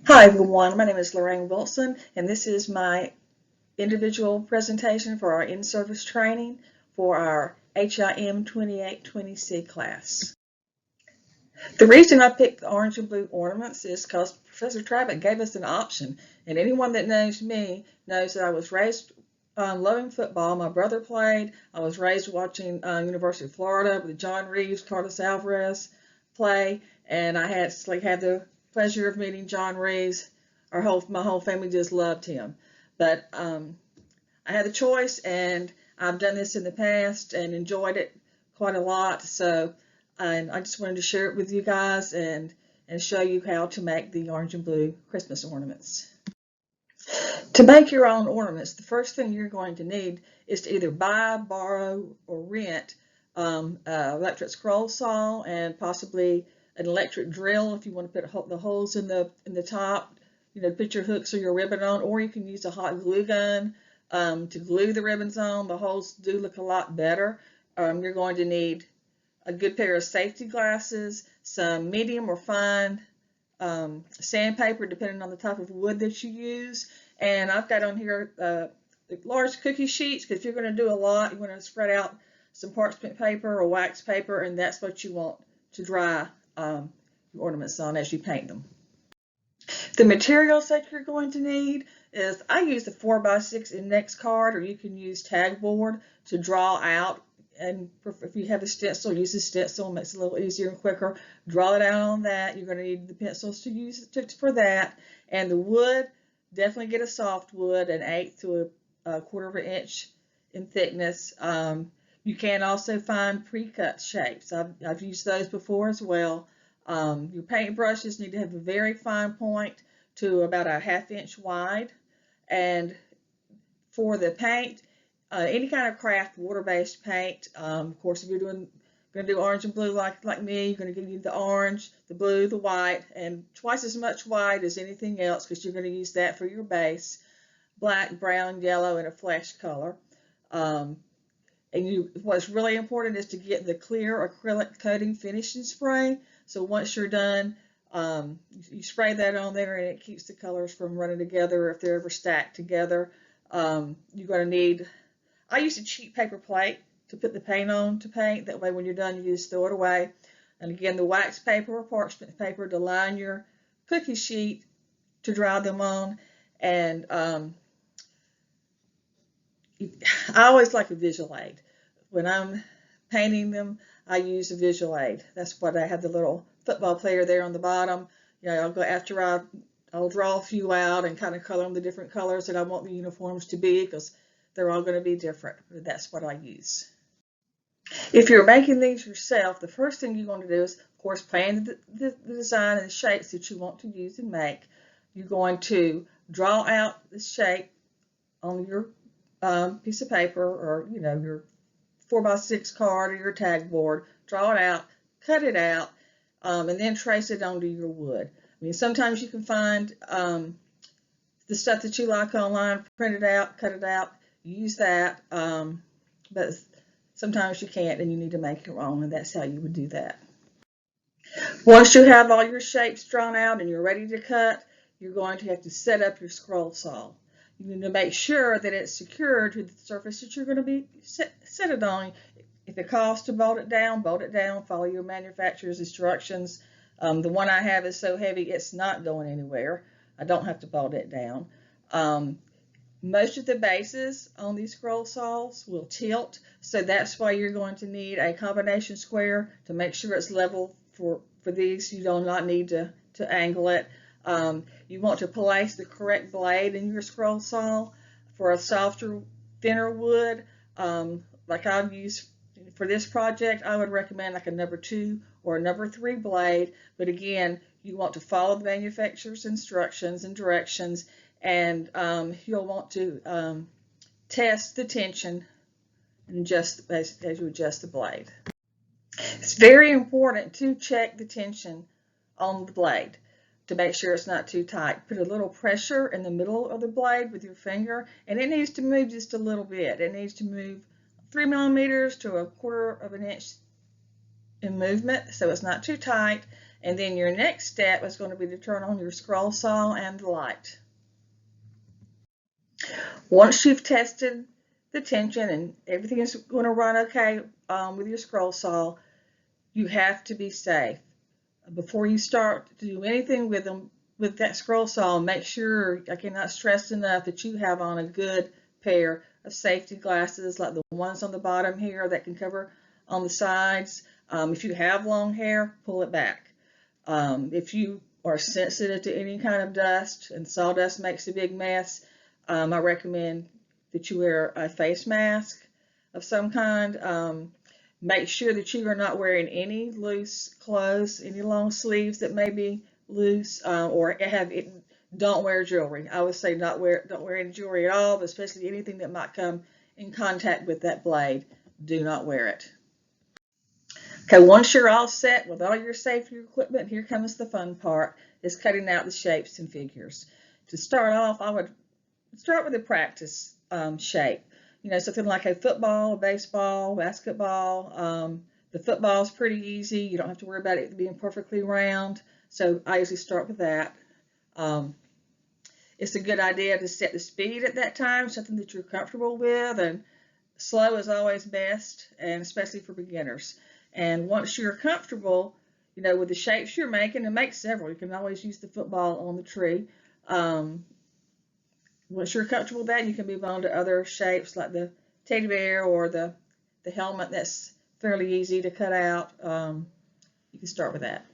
Hi everyone, my name is Lorraine Wilson and this is my individual presentation for our in-service training for our HIM 2820C class. The reason I picked the orange and blue ornaments is because Professor Travick gave us an option, and anyone that knows me knows that I was raised loving football. My brother played. I was raised watching University of Florida with John Reeves, Carlos Alvarez play, and I had the pleasure of meeting John Reeves. My whole family just loved him. But I had the choice, and I've done this in the past and enjoyed it quite a lot. So and I just wanted to share it with you guys and show you how to make the orange and blue Christmas ornaments. To make your own ornaments, the first thing you're going to need is to either buy, borrow, or rent an electric scroll saw and possibly an electric drill if you want to put the holes in the top, put your hooks or your ribbon on, or you can use a hot glue gun to glue the ribbons on. The holes do look a lot better. You're going to need a good pair of safety glasses, some medium or fine sandpaper depending on the type of wood that you use, and I've got on here large cookie sheets because if you're going to do a lot, you want to spread out some parchment paper or wax paper, and that's what you want to dry your ornaments on as you paint them. The materials that you're going to need is, I use the 4x6 index card, or you can use tag board to draw out, and if you have a stencil, use a stencil. It makes it a little easier and quicker. Draw it out on that. You're going to need the pencils to use for that, and the wood, definitely get a soft wood, an 1/8 to a 1/4 of an inch in thickness. You can also find pre-cut shapes. I've used those before as well. Your paint brushes need to have a very fine point to about a 1/2 inch wide. And for the paint, any kind of craft water-based paint, of course, if you're going to do orange and blue like me, you're going to need the orange, the blue, the white, and twice as much white as anything else because you're going to use that for your base. Black, brown, yellow, and a flesh color. What's really important is to get the clear acrylic coating finishing spray. So once you're done, you spray that on there and it keeps the colors from running together if they're ever stacked together. You're going to need, I use a cheap paper plate to put the paint on to paint. That way when you're done, you just throw it away. And again, the wax paper or parchment paper to line your cookie sheet to dry them on. And I always like a visual aid. When I'm painting them, I use a visual aid. That's what I have the little football player there on the bottom. I'll go after I'll draw a few out and kind of color them the different colors that I want the uniforms to be because they're all going to be different. But that's what I use. If you're making these yourself, the first thing you're going to do is, of course, plan the design and the shapes that you want to use and make. You're going to draw out the shape on your piece of paper or your 4x6 card or your tag board. Draw it out, cut it out, and then trace it onto your wood. I mean, sometimes you can find the stuff that you like online, print it out, cut it out, use that, but sometimes you can't and you need to make your own, and that's how you would do that. Once you have all your shapes drawn out and you're ready to cut, you're going to have to set up your scroll saw. You need to make sure that it's secured to the surface that you're going to be set it on. If it costs to bolt it down, follow your manufacturer's instructions. The one I have is so heavy it's not going anywhere. I don't have to bolt it down. Most of the bases on these scroll saws will tilt, so that's why you're going to need a combination square to make sure it's level for these. You do not need to angle it. You want to place the correct blade in your scroll saw. For a softer, thinner wood, like I've used for this project, I would recommend like a number 2 or a number 3 blade. But again, you want to follow the manufacturer's instructions and directions, and you'll want to test the tension and adjust as you adjust the blade. It's very important to check the tension on the blade to make sure it's not too tight. Put a little pressure in the middle of the blade with your finger, and it needs to move just a little bit. It needs to move 3 millimeters to a 1/4 of an inch in movement, so it's not too tight. And then your next step is going to be to turn on your scroll saw and the light. Once you've tested the tension and everything is going to run okay with your scroll saw, you have to be safe. Before you start to do anything with them, with that scroll saw, make sure, I cannot stress enough, that you have on a good pair of safety glasses, like the ones on the bottom here that can cover on the sides. If you have long hair, pull it back. If you are sensitive to any kind of dust, and sawdust makes a big mess, I recommend that you wear a face mask of some kind. Make sure that you are not wearing any loose clothes, any long sleeves that may be loose, or have it. Don't wear jewelry. I would say don't wear any jewelry at all, but especially anything that might come in contact with that blade. Do not wear it. Okay, once you're all set with all your safety equipment, here comes the fun part, is cutting out the shapes and figures. To start off, I would start with a practice shape. You know, something like a football, baseball, basketball. The football is pretty easy. You don't have to worry about it being perfectly round. So I usually start with that. It's a good idea to set the speed at that time, something that you're comfortable with, and slow is always best, and especially for beginners. And once you're comfortable, you know, with the shapes you're making, and make several. You can always use the football on the tree. Once you're comfortable with that, you can move on to other shapes like the teddy bear or the helmet. That's fairly easy to cut out. You can start with that.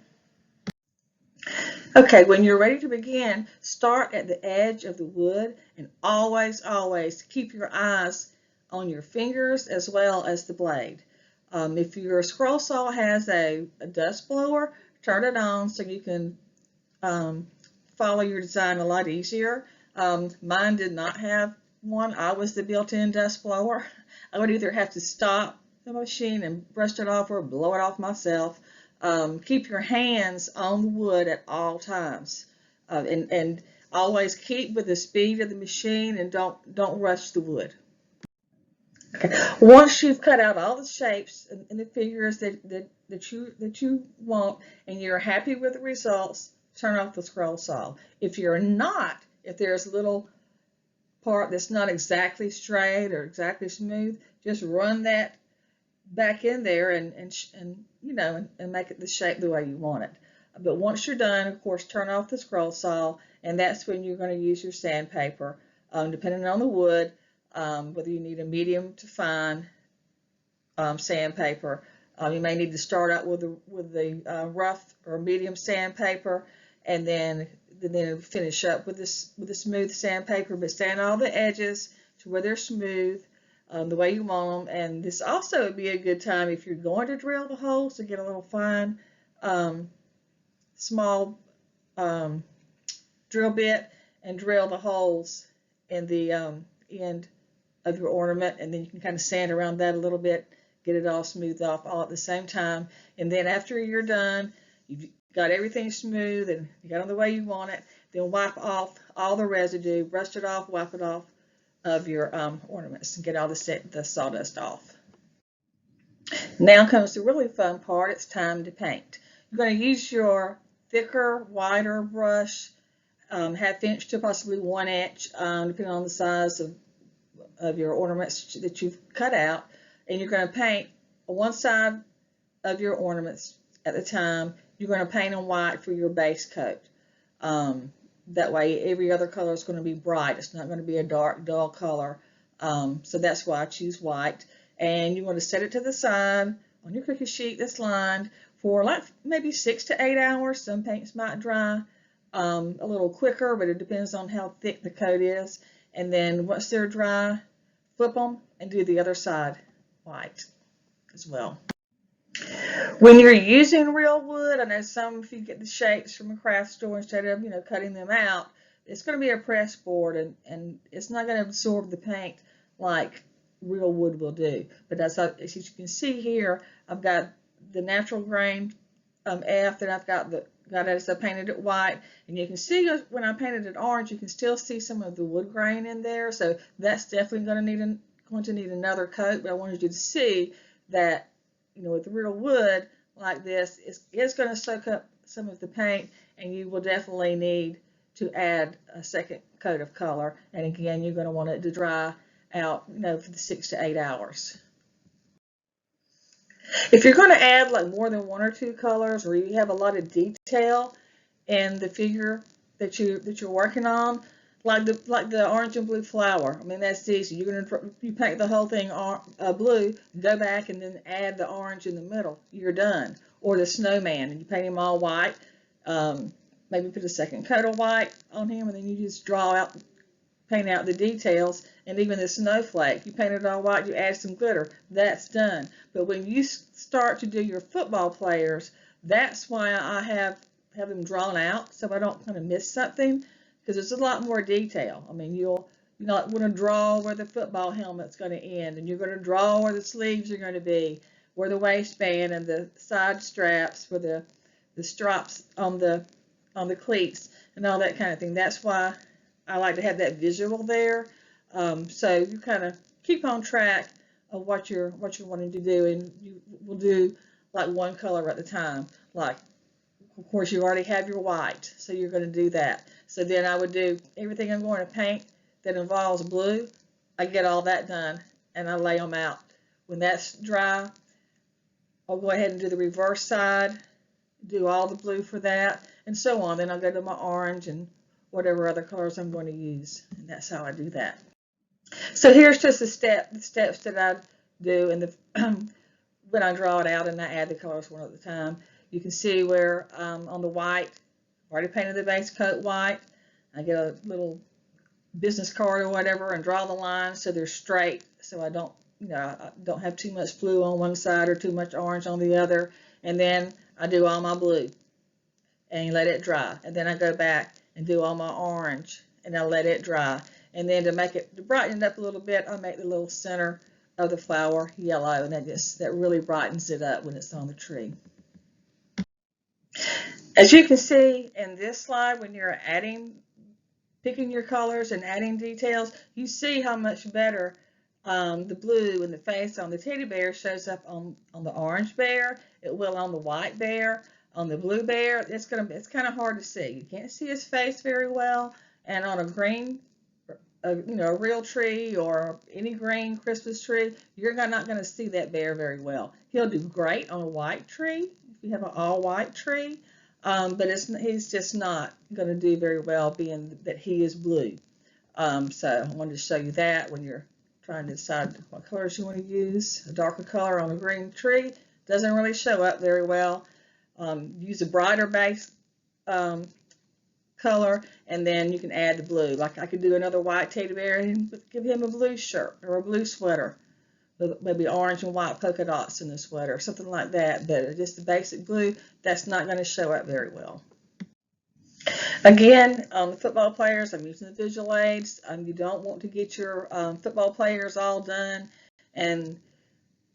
Okay, when you're ready to begin, start at the edge of the wood, and always, always keep your eyes on your fingers as well as the blade. If your scroll saw has a dust blower, turn it on so you can follow your design a lot easier. Mine did not have one. I was the built-in dust blower. I would either have to stop the machine and brush it off or blow it off myself. Keep your hands on the wood at all times, and always keep with the speed of the machine, and don't rush the wood. Okay. Once you've cut out all the shapes and the figures that you want, and you're happy with the results, turn off the scroll saw. If you're not, if there's a little part that's not exactly straight or exactly smooth, just run that back in there and you know, and make it the shape the way you want it. But once you're done, of course, turn off the scroll saw, and that's when you're going to use your sandpaper, depending on the wood, whether you need a medium to fine sandpaper. You may need to start out with the rough or medium sandpaper, and then finish up with the smooth sandpaper, but sand all the edges to where they're smooth, the way you want them. And this also would be a good time if you're going to drill the holes to get a little fine, small drill bit and drill the holes in the end of your ornament, and then you can kind of sand around that a little bit, get it all smoothed off all at the same time. And then after you're done, you've got everything smooth and you got it the way you want it, then wipe off all the residue, brush it off, wipe it off of your ornaments, and get all the sawdust off. Now comes the really fun part. It's time to paint. You're going to use your thicker, wider brush, ½ inch to possibly 1 inch, depending on the size of your ornaments that you've cut out, and you're going to paint one side of your ornaments at the time. You're going to paint them white for your base coat. That way every other color is going to be bright. It's not going to be a dark, dull color. So that's why I choose white. And you want to set it to the side on your cookie sheet that's lined for like maybe 6 to 8 hours. Some paints might dry a little quicker, but it depends on how thick the coat is. And then once they're dry, flip them and do the other side white as well. When you're using real wood, I know some, if you get the shapes from a craft store instead of, you know, cutting them out, it's going to be a press board, and it's not going to absorb the paint like real wood will do. But as you can see here, I've got the natural grain F, and I've got it as I painted it white, and you can see when I painted it orange, you can still see some of the wood grain in there. So that's definitely going to need another coat. But I wanted you to see that, you know, with the real wood like this, it's going to soak up some of the paint, and you will definitely need to add a second coat of color. And again, you're going to want it to dry out, for the 6 to 8 hours. If you're going to add like more than 1 or 2 colors, or you have a lot of detail in the figure that you're working on, like the orange and blue flower. I mean, that's easy. You paint the whole thing blue, go back and then add the orange in the middle. You're done. Or the snowman, and you paint him all white. Maybe put a second coat of white on him, and then you just paint out the details. And even the snowflake, you paint it all white, you add some glitter. That's done. But when you start to do your football players, that's why I have them drawn out, so I don't kind of miss something, because there's a lot more detail. I mean, you're not going to draw where the football helmet's going to end, and you're going to draw where the sleeves are going to be, where the waistband and the side straps, where the stripes on the cleats, and all that kind of thing. That's why I like to have that visual there. So you kind of keep on track of what you're wanting to do, and you will do like one color at a time. Like, of course, you already have your white, so you're going to do that. So then I would do everything I'm going to paint that involves blue. I get all that done, and I lay them out. When that's dry, I'll go ahead and do the reverse side, do all the blue for that, and so on. Then I'll go to my orange and whatever other colors I'm going to use, and that's how I do that. So here's just the steps that I do in when I draw it out and I add the colors one at a time. You can see where on the white, I've already painted the base coat white. I get a little business card or whatever and draw the lines so they're straight, so I don't have too much blue on one side or too much orange on the other. And then I do all my blue and let it dry. And then I go back and do all my orange and I let it dry. And then to brighten it up a little bit, I make the little center of the flower yellow, and that really brightens it up when it's on the tree. As you can see in this slide, when you're picking your colors and adding details, you see how much better the blue in the face on the teddy bear shows up on the orange bear. It will on the white bear. On the blue bear, it's kind of hard to see. You can't see his face very well. And on a green, a real tree or any green Christmas tree, you're not going to see that bear very well. He'll do great on a white tree if you have an all white tree, but he's just not going to do very well being that he is blue. So I wanted to show you that when you're trying to decide what colors you want to use. A darker color on a green tree doesn't really show up very well. Use a brighter base color, and then you can add the blue. Like I could do another white teddy bear and give him a blue shirt or a blue sweater with maybe orange and white polka dots in the sweater, something like that. But just the basic blue, that's not going to show up very well. Again, on the football players, I'm using the visual aids. You don't want to get your football players all done and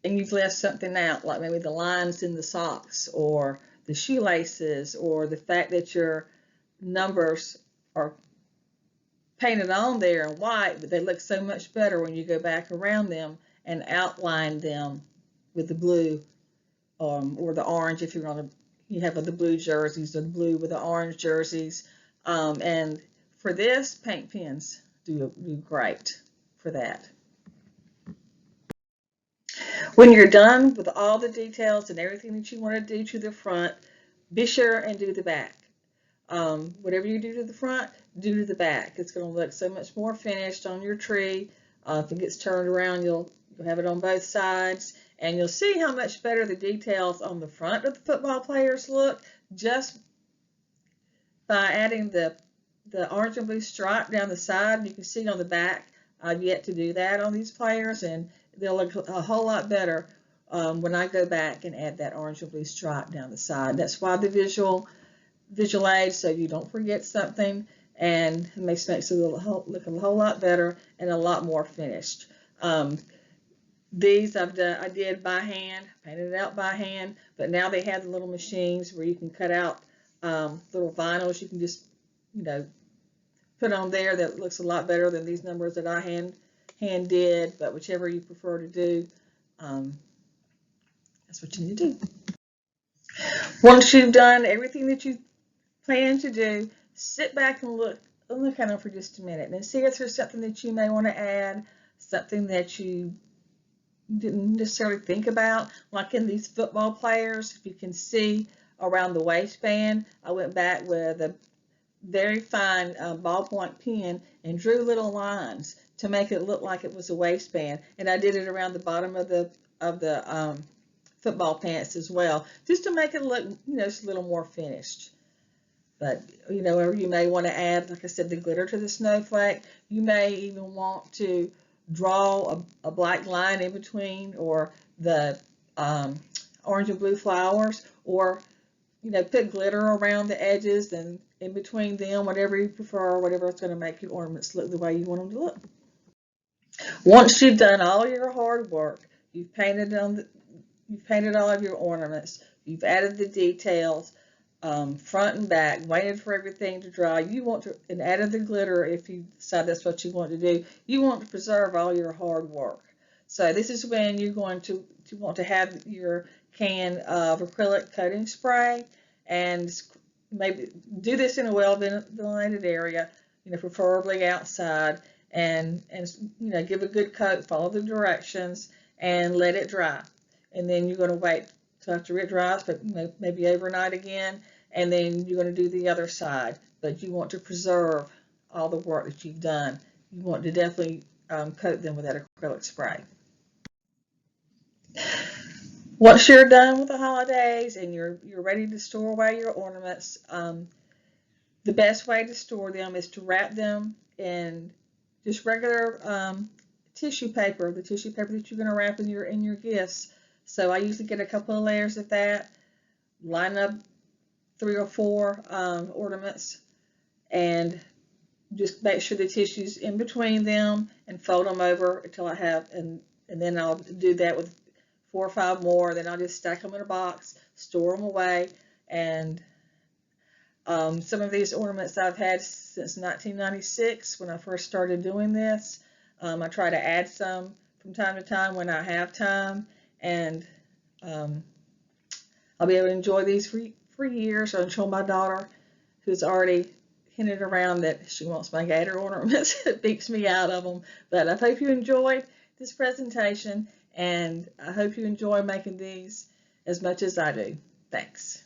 you've left something out, like maybe the lines in the socks or the shoelaces, or the fact that your numbers are painted on there in white, but they look so much better when you go back around them and outline them with the blue or the orange if you have the blue jerseys or the blue with the orange jerseys. And for this, paint pens do great for that. When you're done with all the details and everything that you want to do to the front, be sure and do the back. Whatever you do to the front, do to the back. It's going to look so much more finished on your tree. If it gets turned around, you'll have it on both sides, and you'll see how much better the details on the front of the football players look just by adding the orange and blue stripe down the side. You can see on the back, I've yet to do that on these players, and they'll look a whole lot better when I go back and add that orange and blue stripe down the side. That's why the visual aid, so you don't forget something, and it makes it look a whole lot better and a lot more finished. These I did by hand, painted it out by hand, but now they have the little machines where you can cut out little vinyls. You can just put on there that looks a lot better than these numbers that I hand did, but whichever you prefer to do, that's what you need to do. Once you've done everything that you plan to do, sit back and look at them for just a minute and see if there's something that you may want to add, something that you didn't necessarily think about, like in these football players. If you can see around the waistband, I went back with a very fine ballpoint pen and drew little lines to make it look like it was a waistband, and I did it around the bottom of the football pants as well, just to make it look, just a little more finished. But, or you may want to add, like I said, the glitter to the snowflake. You may even want to draw a black line in between, or the orange and blue flowers, or, put glitter around the edges and in between them, whatever you prefer, whatever is going to make your ornaments look the way you want them to look. Once you've done all your hard work, you've painted all of your ornaments, you've added the details, front and back, waited for everything to dry. And added the glitter if you decide that's what you want to do. You want to preserve all your hard work. So this is when you're going to want to have your can of acrylic coating spray, and maybe do this in a well-ventilated area, preferably outside, and give a good coat, follow the directions, and let it dry. And then you're going to wait till after it dries, but maybe overnight again, and then you're going to do the other side. But you want to preserve all the work that you've done. You want to definitely coat them with that acrylic spray. Once you're done with the holidays and you're ready to store away your ornaments, the best way to store them is to wrap them in just regular tissue paper, the tissue paper that you're going to wrap in your gifts. So I usually get a couple of layers of that, line up 3 or 4 ornaments, and just make sure the tissue's in between them, and fold them over until I have, and then I'll do that with 4 or 5 more. Then I'll just stack them in a box, store them away. And some of these ornaments I've had since 1996 when I first started doing this. I try to add some from time to time when I have time, and I'll be able to enjoy these for years until my daughter, who's already hinted around that she wants my gator ornaments, beats me out of them. But I hope you enjoyed this presentation, and I hope you enjoy making these as much as I do. Thanks.